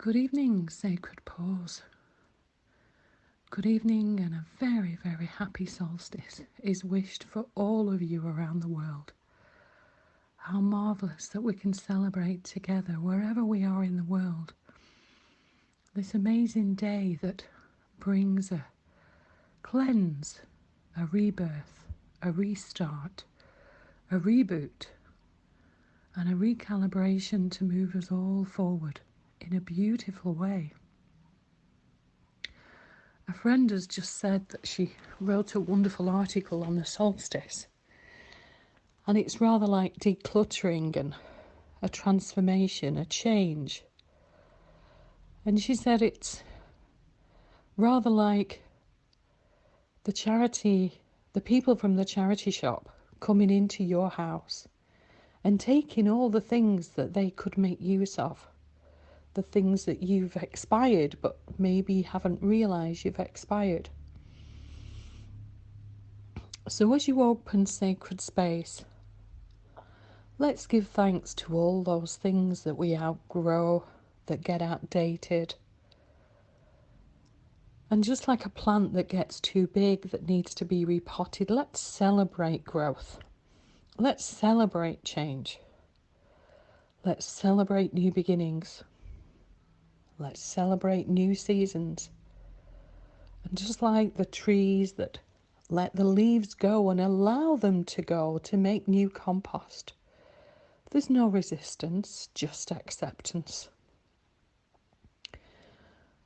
Good evening, Sacred Pause. Good evening and a very, very happy solstice is wished for all of you around the world. How marvellous that we can celebrate together wherever we are in the world. This amazing day that brings a cleanse, a rebirth, a restart, a reboot, and a recalibration to move us all forward in a beautiful way. A friend has just said that she wrote a wonderful article on the solstice, and it's rather like decluttering and a transformation, a change. And she said it's rather like the people from the charity shop coming into your house and taking all the things that they could make use of, the things that you've expired but maybe haven't realised you've expired. So as you open sacred space, let's give thanks to all those things that we outgrow, that get outdated. And just like a plant that gets too big, that needs to be repotted, let's celebrate growth. Let's celebrate change. Let's celebrate new beginnings. Let's celebrate new seasons. And just like the trees that let the leaves go and allow them to go to make new compost, there's no resistance, just acceptance.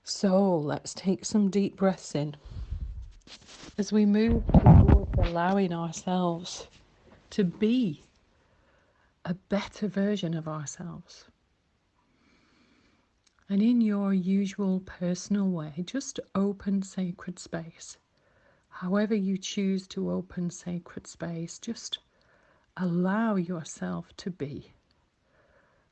So let's take some deep breaths in as we move towards allowing ourselves to be a better version of ourselves. And in your usual personal way, just open sacred space. However you choose to open sacred space, just allow yourself to be.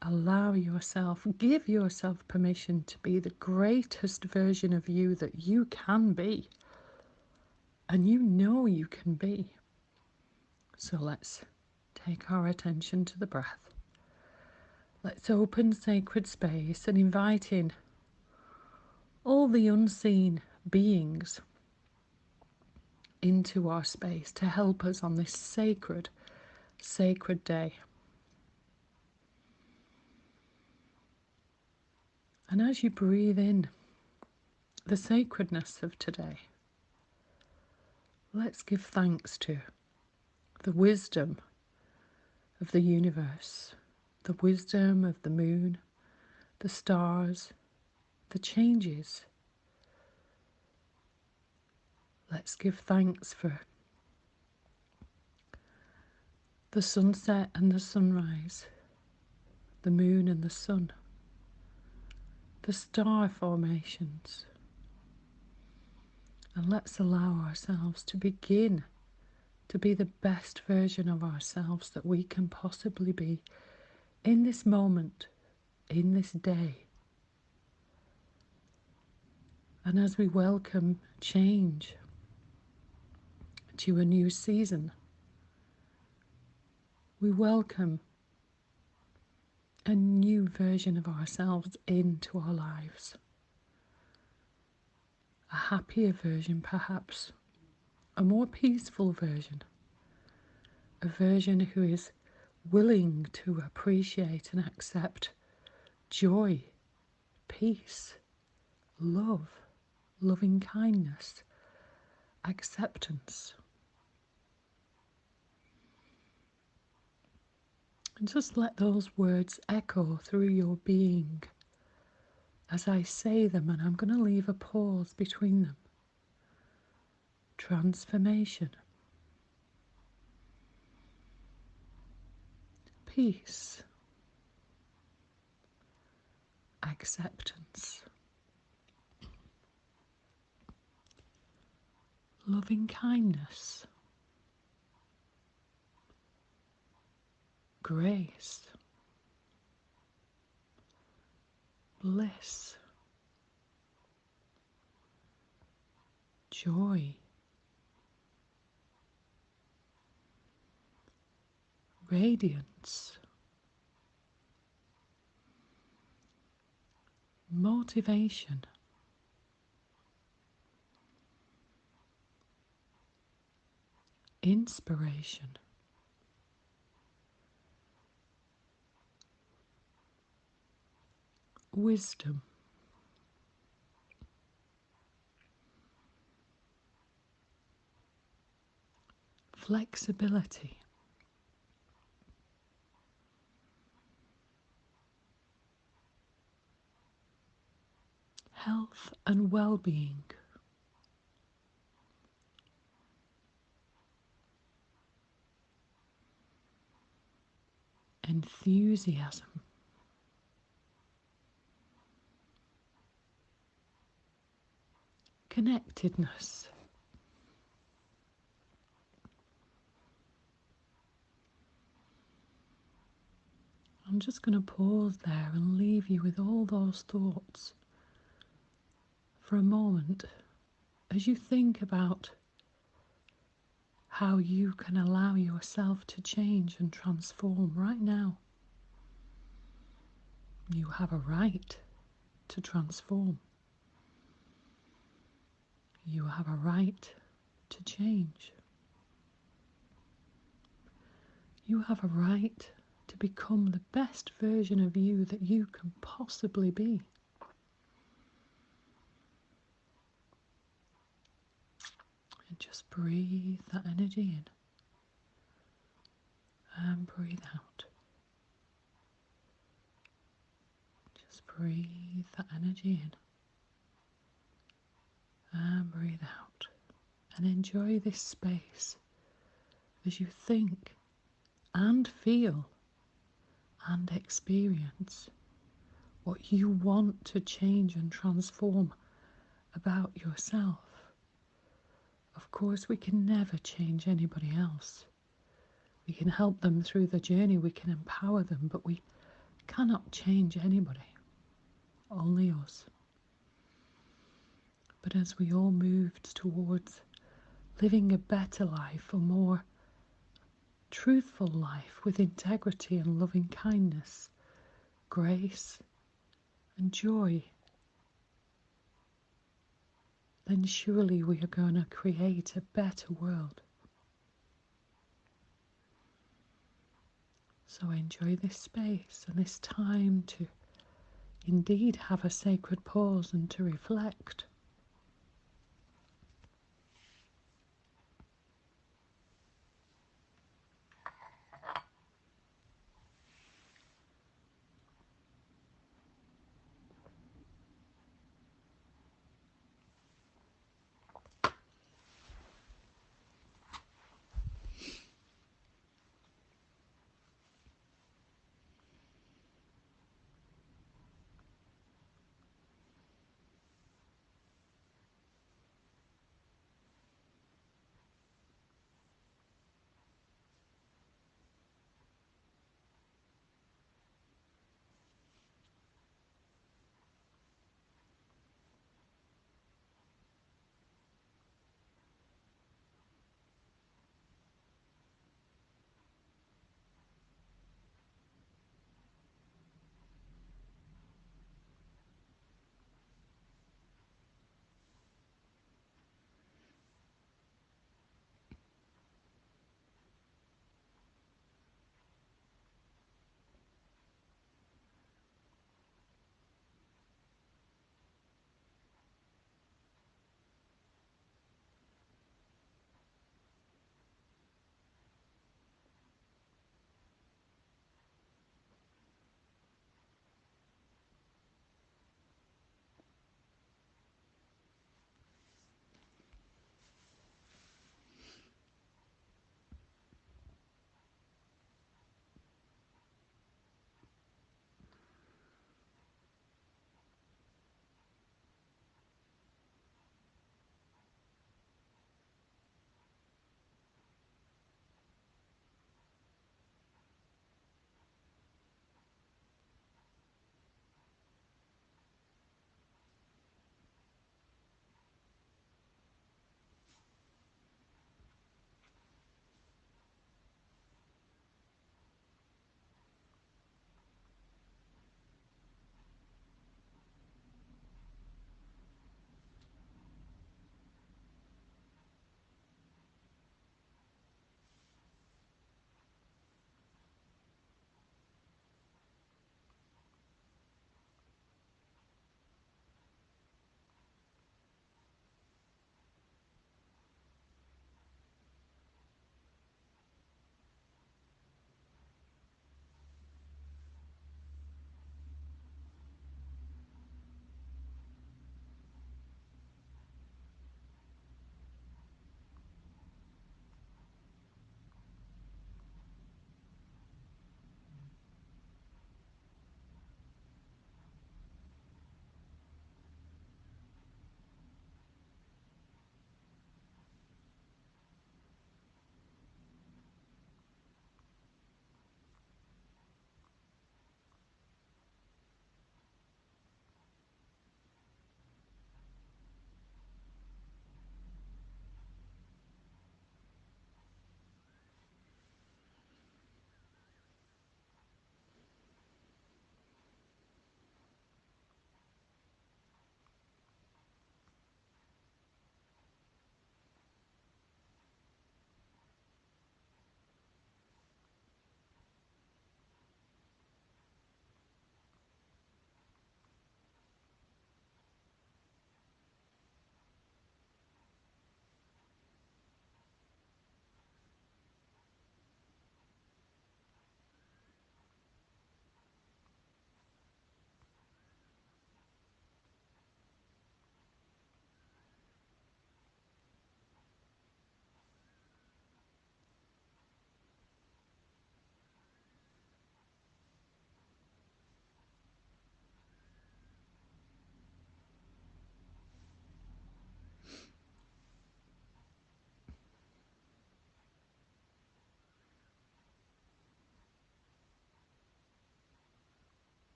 Allow yourself, give yourself permission to be the greatest version of you that you can be. And you know you can be. So let's take our attention to the breath. Let's open sacred space and invite in all the unseen beings into our space to help us on this sacred day. And as you breathe in the sacredness of today, let's give thanks to the wisdom of the universe, the wisdom of the moon, the stars, the changes. Let's give thanks for the sunset and the sunrise, the moon and the sun, the star formations. And let's allow ourselves to begin to be the best version of ourselves that we can possibly be in this moment, in this day. And as we welcome change to a new season, we welcome a new version of ourselves into our lives. A happier version, perhaps, a more peaceful version, a version who is willing to appreciate and accept joy, peace, love, loving kindness, acceptance. And just let those words echo through your being as I say them, and I'm going to leave a pause between them. Transformation, peace, acceptance, loving kindness, grace, bliss, joy, radiance, motivation, inspiration, wisdom, flexibility, health and well-being, enthusiasm, connectedness. I'm just going to pause there and leave you with all those thoughts for a moment as you think about how you can allow yourself to change and transform right now. You have a right to transform. You have a right to change. You have a right to become the best version of you that you can possibly be. And just breathe that energy in and breathe out. Just breathe that energy in and breathe out. And enjoy this space as you think and feel and experience what you want to change and transform about yourself. Of course, we can never change anybody else. We can help them through the journey, we can empower them, but we cannot change anybody, only us. But as we all moved towards living a better life, a more truthful life with integrity and loving kindness, grace and joy, then surely we are going to create a better world. So enjoy this space and this time to indeed have a sacred pause and to reflect.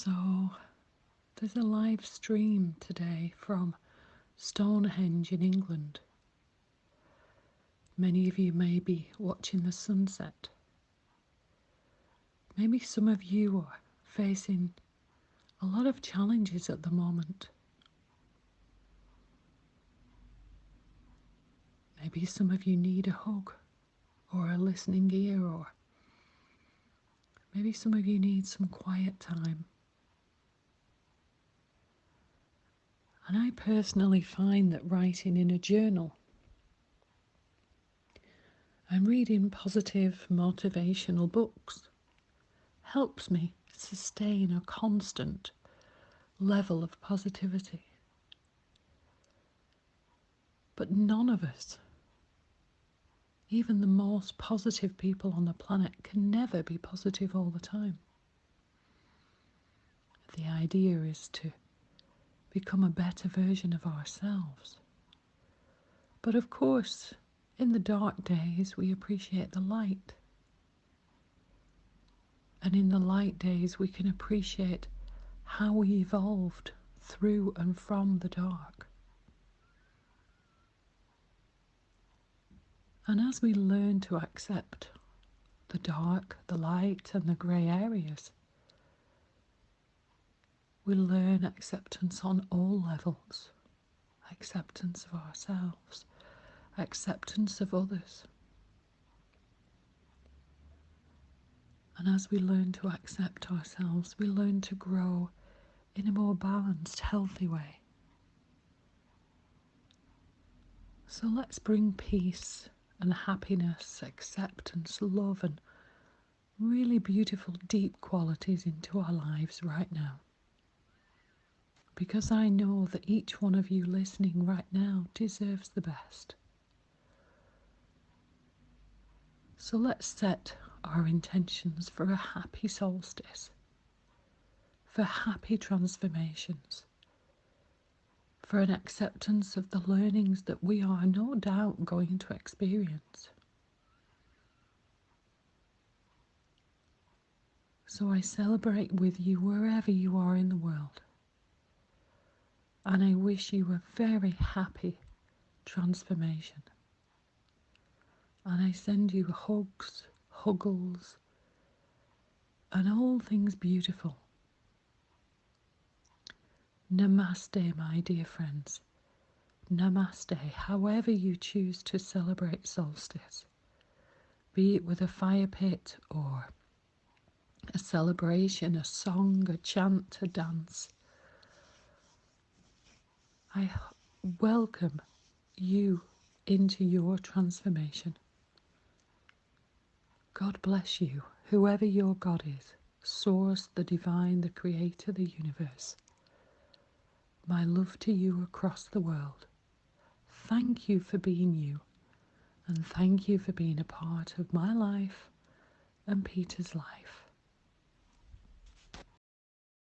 So there's a live stream today from Stonehenge in England. Many of you may be watching the sunset. Maybe some of you are facing a lot of challenges at the moment. Maybe some of you need a hug or a listening ear, or maybe some of you need some quiet time. And I personally find that writing in a journal and reading positive motivational books helps me sustain a constant level of positivity. But none of us, even the most positive people on the planet, can never be positive all the time. The idea is to become a better version of ourselves. But of course, in the dark days, we appreciate the light. And in the light days, we can appreciate how we evolved through and from the dark. And as we learn to accept the dark, the light, and the grey areas, we learn acceptance on all levels. Acceptance of ourselves, acceptance of others. And as we learn to accept ourselves, we learn to grow in a more balanced, healthy way. So let's bring peace and happiness, acceptance, love, and really beautiful, deep qualities into our lives right now. Because I know that each one of you listening right now deserves the best. So let's set our intentions for a happy solstice, for happy transformations, for an acceptance of the learnings that we are no doubt going to experience. So I celebrate with you wherever you are in the world. And I wish you a very happy transformation. And I send you hugs, huggles, and all things beautiful. Namaste, my dear friends. Namaste, however you choose to celebrate solstice. Be it with a fire pit or a celebration, a song, a chant, a dance. I welcome you into your transformation. God bless you, whoever your God is, Source, the Divine, the Creator, the universe. My love to you across the world. Thank you for being you, and thank you for being a part of my life and Peter's life.